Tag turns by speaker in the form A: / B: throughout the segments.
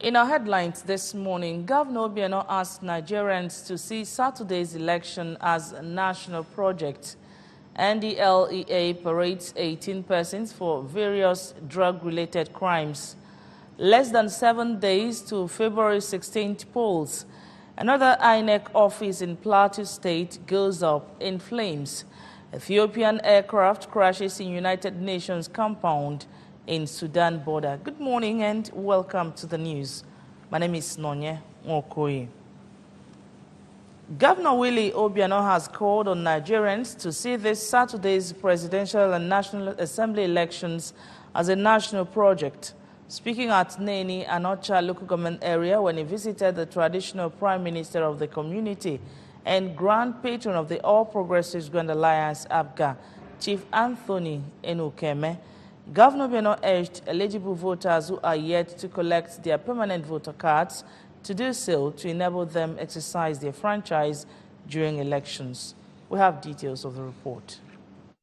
A: In our headlines this morning, Governor Obiano asked Nigerians to see Saturday's election as a national project. NDLEA parades 18 persons for various drug-related crimes. Less than 7 days to February 16th polls. Another INEC office in Plateau State goes up in flames. Ethiopian aircraft crashes in United Nations compound in Sudan border. Good morning and welcome to the news. My name is Nonye Okoye. Governor Willie Obiano has called on Nigerians to see this Saturday's presidential and National Assembly elections as a national project. Speaking at Neni, Anocha local government area when he visited the traditional prime minister of the community and grand patron of the All Progressives Grand Alliance, ABGA, Chief Anthony Enukeme, Governor Obiano urged eligible voters who are yet to collect their permanent voter cards to do so to enable them exercise their franchise during elections. We have details of the report.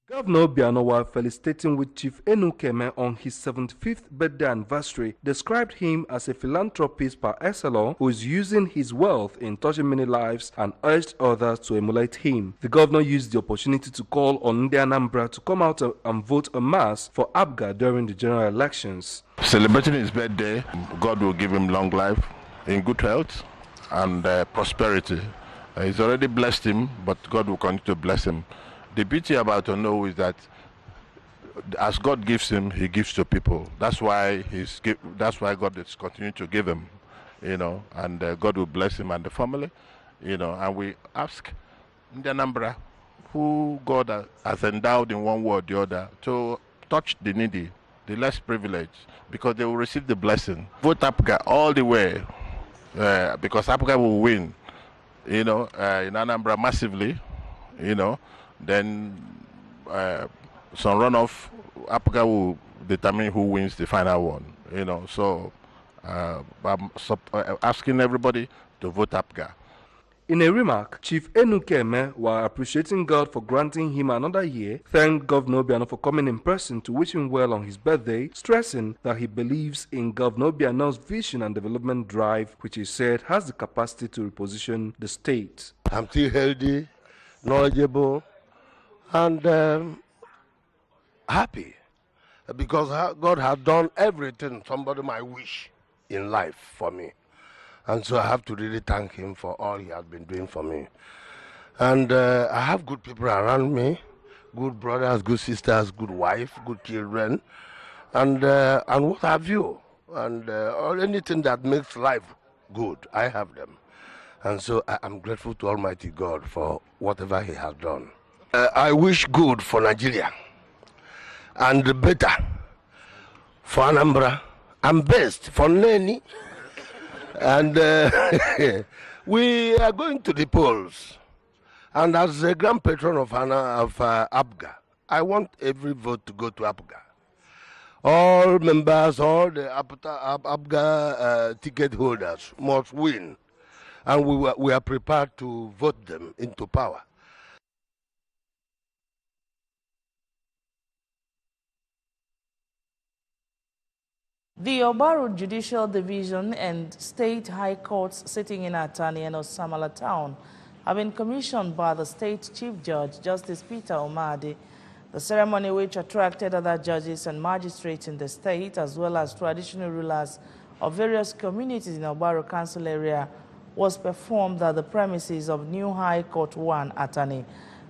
B: Governor Obiano, while felicitating with Chief Enukeme on his 75th birthday anniversary, described him as a philanthropist par excellence who is using his wealth in touching many lives and urged others to emulate him. The governor used the opportunity to call on the Anambra to come out and vote en masse for ABGA during the general elections.
C: Celebrating his birthday, God will give him long life, in good health and prosperity. He's already blessed him, but God will continue to bless him. The beauty about Ono is that as God gives him, he gives to people. That's why God is continuing to give him, and God will bless him and the family, and we ask the Anambra, who God has endowed in one way or the other, to touch the needy, the less privileged, because they will receive the blessing. Vote APGA all the way, because APGA will win, in Anambra massively, then some runoff, APGA will determine who wins the final one, so I'm asking everybody to vote APGA.
B: In a remark, Chief Enukeme, while appreciating God for granting him another year, thanked Governor Obiano for coming in person to wish him well on his birthday, stressing that he believes in Governor Obiano's vision and development drive, which he said has the capacity to reposition the state.
D: I'm still healthy, knowledgeable, and happy, because God has done everything somebody might wish in life for me. And so I have to really thank him for all he has been doing for me. And I have good people around me, good brothers, good sisters, good wife, good children, and what have you. And anything that makes life good, I have them. And so I'm grateful to Almighty God for whatever he has done. I wish good for Nigeria, and better for Anambra, and best for Neni. And we are going to the polls. And as a grand patron of ABGA, I want every vote to go to ABGA. All members, all the ABGA ticket holders must win. And we are prepared to vote them into power.
A: The Obaru Judicial Division and State High Courts sitting in Atani and Osamala Town have been commissioned by the State Chief Judge, Justice Peter Omadi. The ceremony, which attracted other judges and magistrates in the state, as well as traditional rulers of various communities in Obaru Council area, was performed at the premises of New High Court 1 Atani.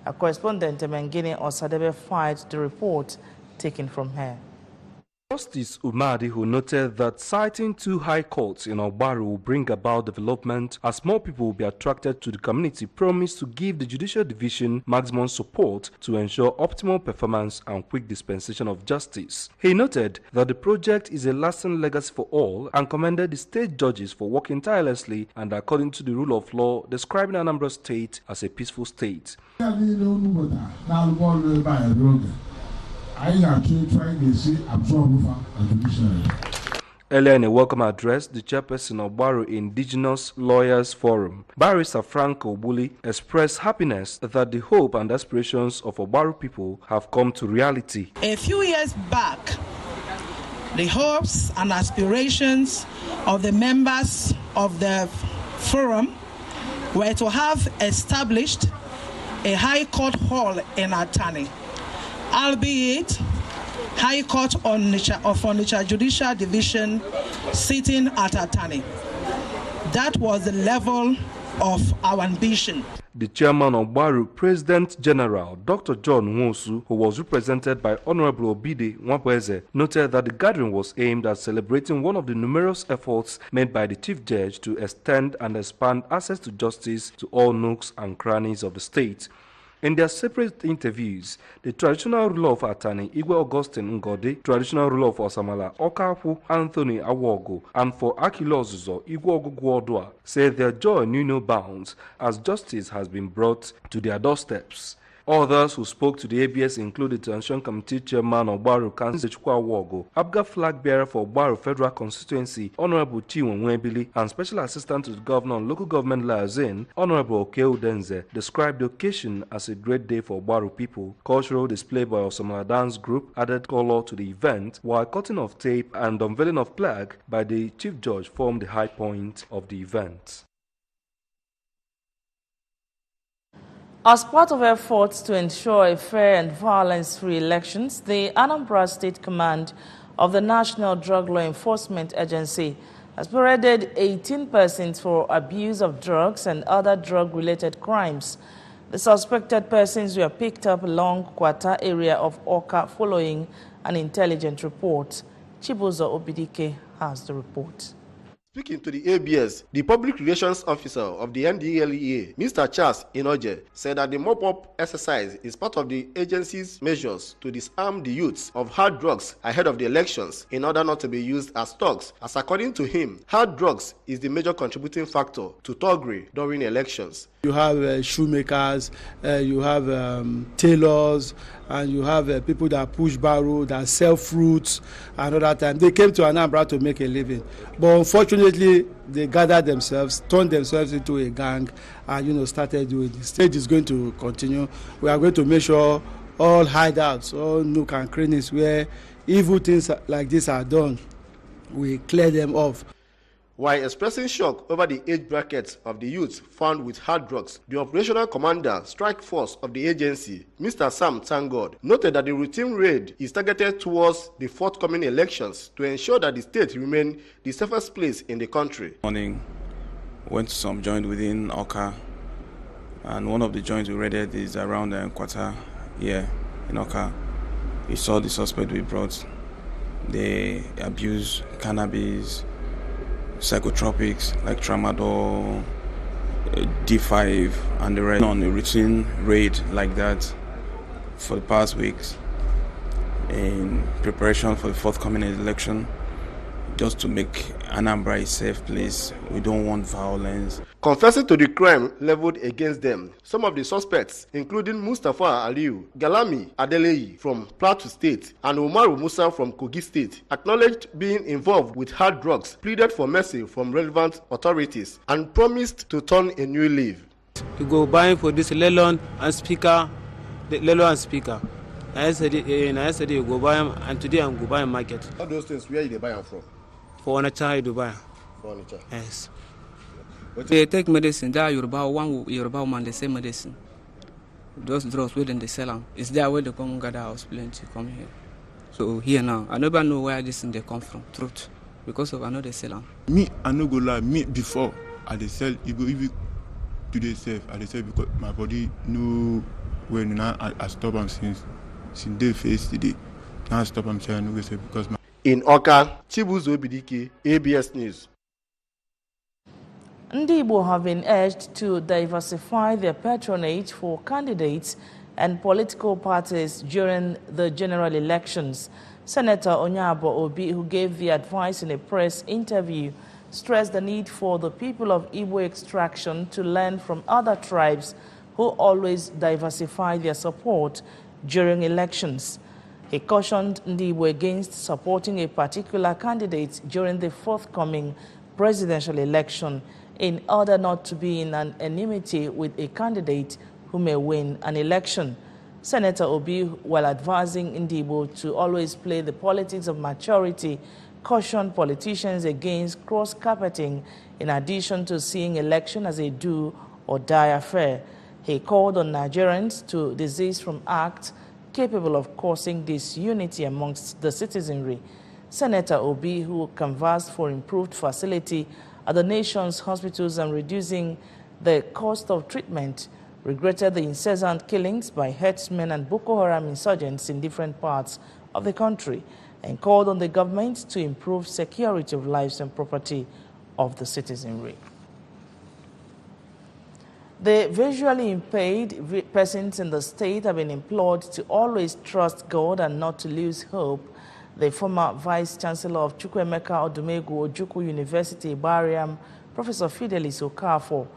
A: A correspondent, Mengini Osadebe, filed the report taken from her.
B: Justice Umadi, who noted that citing 2 high courts in Obaru will bring about development as more people will be attracted to the community, promised to give the Judicial Division maximum support to ensure optimal performance and quick dispensation of justice. He noted that the project is a lasting legacy for all and commended the state judges for working tirelessly and according to the rule of law, describing Anambra State as a peaceful state. Earlier in a welcome address, the chairperson of Obaru Indigenous Lawyers Forum, Barrister Franco Obuli, expressed happiness that the hope and aspirations of Obaru people have come to reality.
E: A few years back, The hopes and aspirations of the members of the forum were to have established a High Court hall in Atani, albeit High Court of Onitsha Judicial Division sitting at Atani. That was the level of our ambition.
B: The chairman of Baru, President General Dr. John Nwosu, who was represented by Honorable Obide Nwabweze, noted that the gathering was aimed at celebrating one of the numerous efforts made by the Chief Judge to extend and expand access to justice to all nooks and crannies of the state. In their separate interviews, the traditional ruler of Atani, Igwe Augustine Ngode, traditional ruler of Osamala, Okafu Anthony Awogo, and for Akilozuzo, Igwe Ogugwodwa, said their joy knew no bounds as justice has been brought to their doorsteps. Others who spoke to the ABS included the Transition Committee Chairman of Baru, Kansi Awogo, ABGA flag bearer for Baru Federal Constituency, Honorable Chiwon Nwebili, and Special Assistant to the Governor on Local Government Liaison, Honorable Okeu Denze, described the occasion as a great day for Baru people. Cultural display by Osamala Dance Group added color to the event, while cutting of tape and unveiling of flag by the Chief Judge formed the high point of the event.
A: As part of efforts to ensure a fair and violence-free elections, the Anambra State Command of the National Drug Law Enforcement Agency has paraded 18 persons for abuse of drugs and other drug-related crimes. The suspected persons were picked up along Kwata area of Oka following an intelligence report. Chibuzo Obidike has the report.
F: Speaking to the ABS, the Public Relations Officer of the NDLEA, Mr. Charles Inoje, said that the mop-up exercise is part of the agency's measures to disarm the youths of hard drugs ahead of the elections in order not to be used as thugs, as according to him, hard drugs is the major contributing factor to thuggery during elections.
G: You have shoemakers, you have tailors, and you have people that push barrow, that sell fruits, and other time. They came to Anambra to make a living. But unfortunately, they gathered themselves, turned themselves into a gang, and started doing this. The stage is going to continue. We are going to make sure all hideouts, all nook and crannies where evil things like this are done, we clear them off.
F: While expressing shock over the age brackets of the youths found with hard drugs, the operational commander, strike force of the agency, Mr. Sam Tangod, noted that the routine raid is targeted towards the forthcoming elections to ensure that the state remain the safest place in the country.
H: Morning, went to some joint within Oka, and one of the joints we raided is around Kwata here in Oka. We saw the suspect we brought. They abuse cannabis, psychotropics like tramadol, D5, and the rest on a routine raid like that for the past weeks in preparation for the forthcoming election, just to make Anambra a safe place. We don't want violence.
F: Confessing to the crime leveled against them, some of the suspects, including Mustafa Aliu, Galami Adeleyi from Plateau State, and Umaru Musa from Kogi State, acknowledged being involved with hard drugs, pleaded for mercy from relevant authorities, and promised to turn a new leaf.
I: You go buying for this Lelon and speaker, Yesterday you go buy them, and today I'm go buy market.
F: All those things, where you buy them from?
I: For Onitsha, you buy.
F: For Onitsha?
I: Yes.
J: They take medicine. There Yoruba woman they sell medicine. Those drugs where they sell them. It's there where they come gather house plenty come here. So here now, I never know where this thing they come from. Truth, because of I know they sell them.
K: Me, I no go lie. Me before I dey sell even today self. I dey sell because my body know when I stop them since day face today. Now I stop them selling no go sell because my.
F: In Oka, Chibuzo Obidike, ABS News.
A: Ndi Igbo have been urged to diversify their patronage for candidates and political parties during the general elections. Senator Onyabo Obi, who gave the advice in a press interview, stressed the need for the people of Igbo extraction to learn from other tribes who always diversify their support during elections. He cautioned Ndi Igbo against supporting a particular candidate during the forthcoming presidential election in order not to be in an enmity with a candidate who may win an election. Senator Obi, while advising Ndibo to always play the politics of maturity, cautioned politicians against cross-carpeting in addition to seeing election as a do-or-die affair. He called on Nigerians to desist from acts capable of causing disunity amongst the citizenry. Senator Obi, who canvassed for improved facility at the nation's hospitals and reducing the cost of treatment, regretted the incessant killings by herdsmen and Boko Haram insurgents in different parts of the country and called on the government to improve security of lives and property of the citizenry. The visually impaired persons in the state have been implored to always trust God and not to lose hope. The former Vice Chancellor of Chukwuemeka Odumegwu Ojukwu University, Bariam, Professor Fidelis Okafor,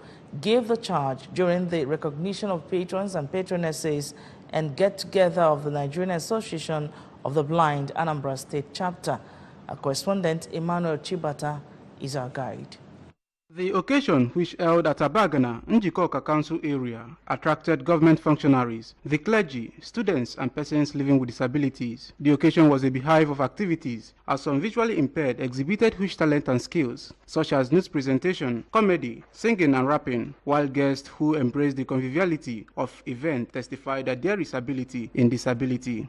A: gave the charge during the recognition of patrons and patronesses and get-together of the Nigerian Association of the Blind, Anambra State Chapter. Our correspondent, Emmanuel Chibata, is our guide.
L: The occasion, which held at Abagana, Njikoka Council area, attracted government functionaries, the clergy, students, and persons living with disabilities. The occasion was a beehive of activities, as some visually impaired exhibited huge talent and skills, such as news presentation, comedy, singing, and rapping, while guests who embraced the conviviality of event testified that there is ability in disability.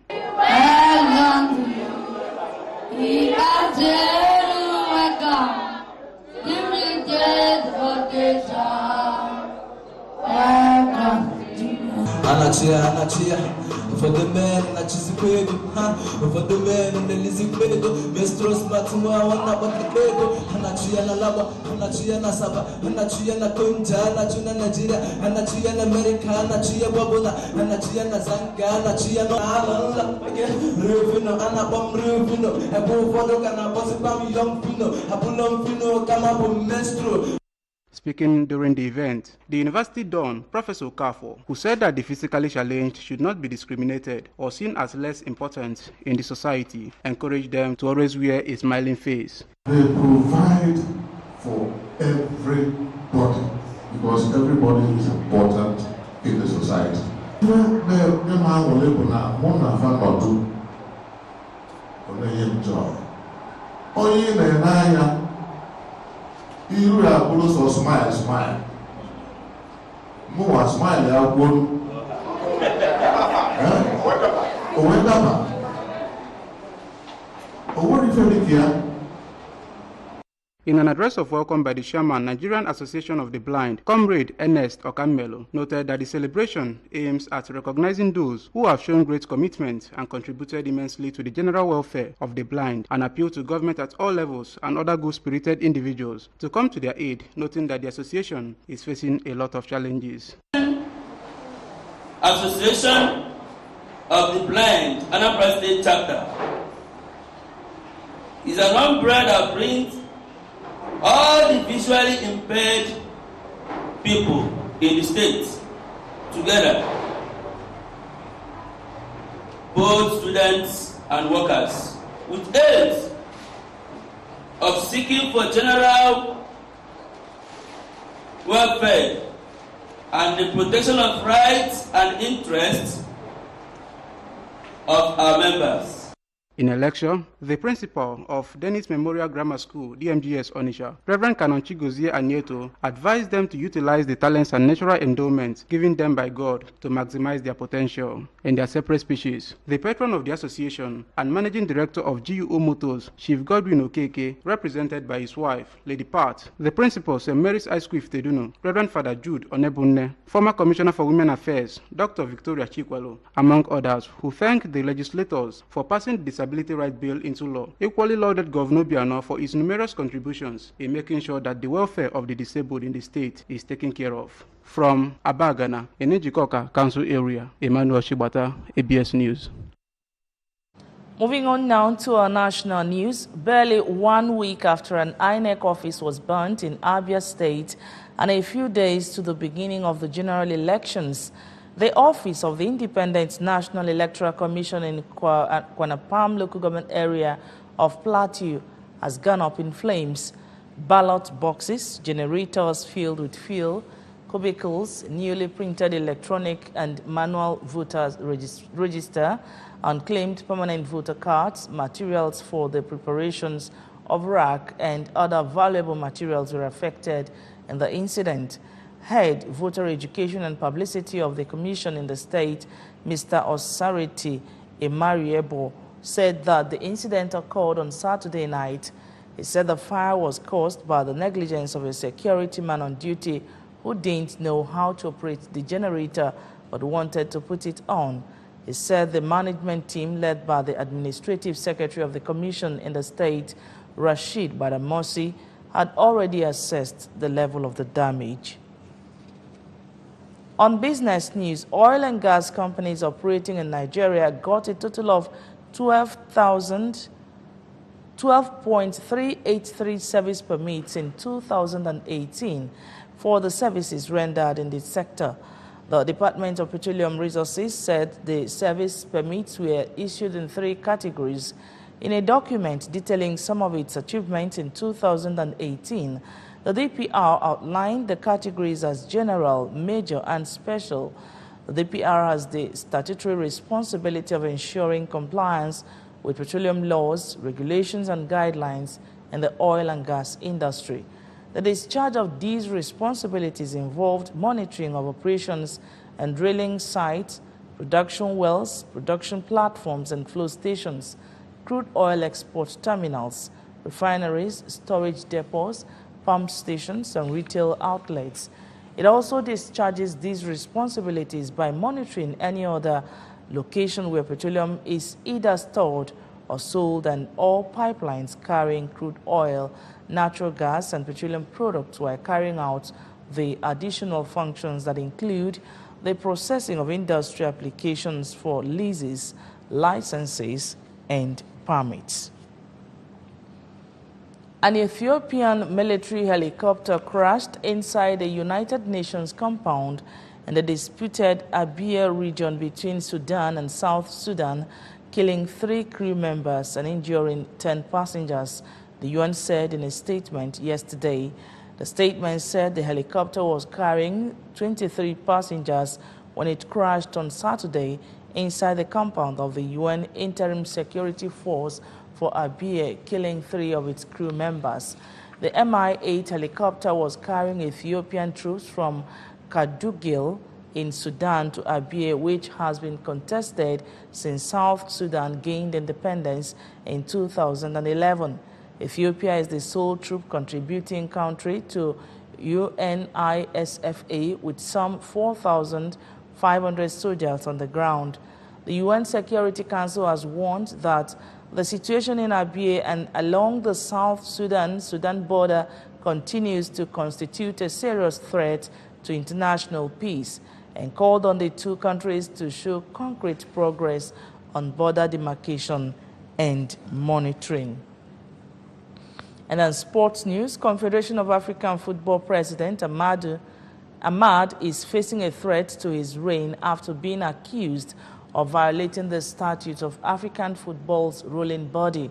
M: For the men in the Chisipego, for the men in the Lizipego, Mestros Batua, Nabatego, Hanachiana Lava, Hanachiana Saba, Hanachiana Kunja, Nachuna Nigeria, Hanachiana America, Nachia Babula, Hanachiana Zanga, Nachiana Alan, Ruvino, Anabom Ruvino, Abu Fodo, and Abosibam Young Pino, Abulom Pino, Kamabu Mestro.
L: Speaking during the event, the university don, Professor Okafor, who said that the physically challenged should not be discriminated or seen as less important in the society, encouraged them to always wear a smiling face.
N: They provide for everybody because everybody is important in the society. You are also smile. More smile, I won't.
L: In an address of welcome by the chairman, Nigerian Association of the Blind, Comrade Ernest Okamelo, noted that the celebration aims at recognizing those who have shown great commitment and contributed immensely to the general welfare of the blind, and appealed to government at all levels and other good-spirited individuals to come to their aid, noting that the association is facing a lot of challenges.
O: Association of the Blind, Anambra State Chapter, is an umbrella that brings all the visually impaired people in the state together, both students and workers, with aims of seeking for general welfare and the protection of rights and interests of our members.
L: In a lecture, the principal of Dennis Memorial Grammar School, DMGS Onitsha, Reverend Canon Chigozie Anieto, advised them to utilize the talents and natural endowments given them by God to maximize their potential in their separate species. The patron of the association and managing director of GUO Motors, Chief Godwin Okeke, represented by his wife, Lady Pat, the principal, St. Mary's High School Ifteduno, Reverend Father Jude Onebunne, former Commissioner for Women Affairs, Dr. Victoria Chikwalo, among others, who thanked the legislators for passing the Disability Rights Bill into law. Equally lauded Governor Biano for his numerous contributions in making sure that the welfare of the disabled in the state is taken care of. From Abagana, in Njikoka Council area, Emmanuel Chibata, ABS News.
A: Moving on now to our national news. Barely 1 week after an INEC office was burnt in Abia State and a few days to the beginning of the general elections, the office of the Independent National Electoral Commission in Kwanapam local government area of Plateau has gone up in flames. Ballot boxes, generators filled with fuel, cubicles, newly printed electronic and manual voters register, unclaimed permanent voter cards, materials for the preparations of rack, and other valuable materials were affected in the incident. Head Voter Education and Publicity of the Commission in the state, Mr. Osariti Emariebo, said that the incident occurred on Saturday night. He said the fire was caused by the negligence of a security man on duty who didn't know how to operate the generator but wanted to put it on. He said the management team, led by the administrative secretary of the commission in the state, Rashid Badamosi, had already assessed the level of the damage. On business news, oil and gas companies operating in Nigeria got a total of 12.383 service permits in 2018 for the services rendered in this sector. The Department of Petroleum Resources said the service permits were issued in 3 categories. In a document detailing some of its achievements in 2018, the DPR outlined the categories as general, major, and special. The DPR has the statutory responsibility of ensuring compliance with petroleum laws, regulations, and guidelines in the oil and gas industry. The discharge of these responsibilities involved monitoring of operations and drilling sites, production wells, production platforms and flow stations, crude oil export terminals, refineries, storage depots, pump stations, and retail outlets. It also discharges these responsibilities by monitoring any other location where petroleum is either stored or sold, and all pipelines carrying crude oil, natural gas, and petroleum products while carrying out the additional functions that include the processing of industry applications for leases, licenses, and permits. An Ethiopian military helicopter crashed inside a United Nations compound in the disputed Abyei region between Sudan and South Sudan, killing 3 crew members and injuring 10 passengers, the UN said in a statement yesterday. The statement said the helicopter was carrying 23 passengers when it crashed on Saturday inside the compound of the UN Interim Security Force for Abyei, killing 3 of its crew members. The Mi-8 helicopter was carrying Ethiopian troops from Kadugil in Sudan to Abyei, which has been contested since South Sudan gained independence in 2011. Ethiopia is the sole troop contributing country to UNISFA with some 4,500 soldiers on the ground. The UN Security Council has warned that the situation in Abyei and along the South Sudan border continues to constitute a serious threat to international peace, and called on the 2 countries to show concrete progress on border demarcation and monitoring. And on sports news, Confederation of African Football President Ahmad is facing a threat to his reign after being accused of violating the statutes of African football's ruling body.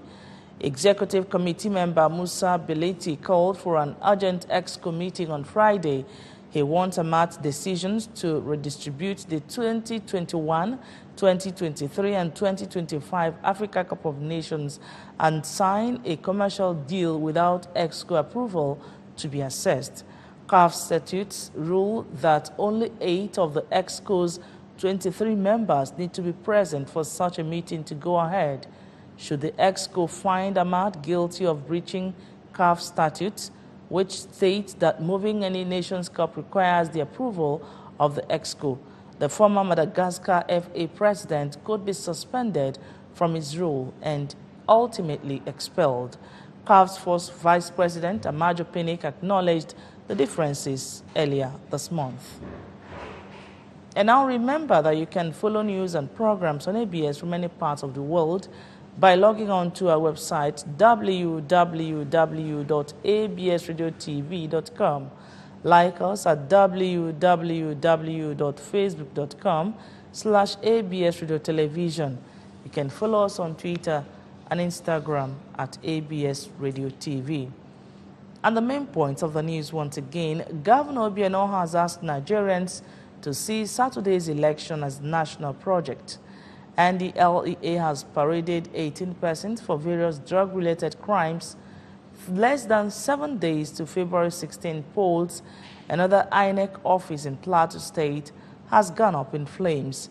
A: Executive Committee member Musa Beleti called for an urgent EXCO meeting on Friday. He wants Ahmad's decisions to redistribute the 2021, 2023, and 2025 Africa Cup of Nations and sign a commercial deal without EXCO approval to be assessed. CAF statutes rule that only 8 of the EXCO's 23 members need to be present for such a meeting to go ahead. Should the EXCO find Ahmad guilty of breaching CAF statutes, which states that moving any Nations Cup requires the approval of the EXCO, the former Madagascar FA president could be suspended from his role and ultimately expelled. CAF's first vice president, Amajo Pinnick, acknowledged the differences earlier this month. And now remember that you can follow news and programs on ABS from many parts of the world by logging on to our website www.absradiotv.com. Like us at www.facebook.com/ABSRadioTelevision. You can follow us on Twitter and Instagram at ABS Radio TV. And the main points of the news once again, Governor Obiano has asked Nigerians to see Saturday's election as a national project. And the LEA has paraded 18 persons for various drug-related crimes. Less than 7 days to February 16 polls, another INEC office in Plateau State has gone up in flames.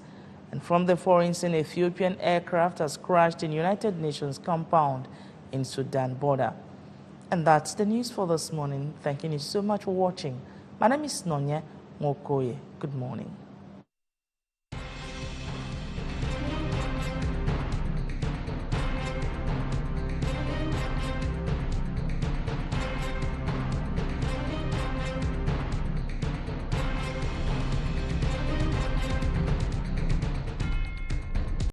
A: And from the foreign scene, Ethiopian aircraft has crashed in United Nations compound in Sudan border. And that's the news for this morning. Thank you so much for watching. My name is Nonya Mokoye. Good morning.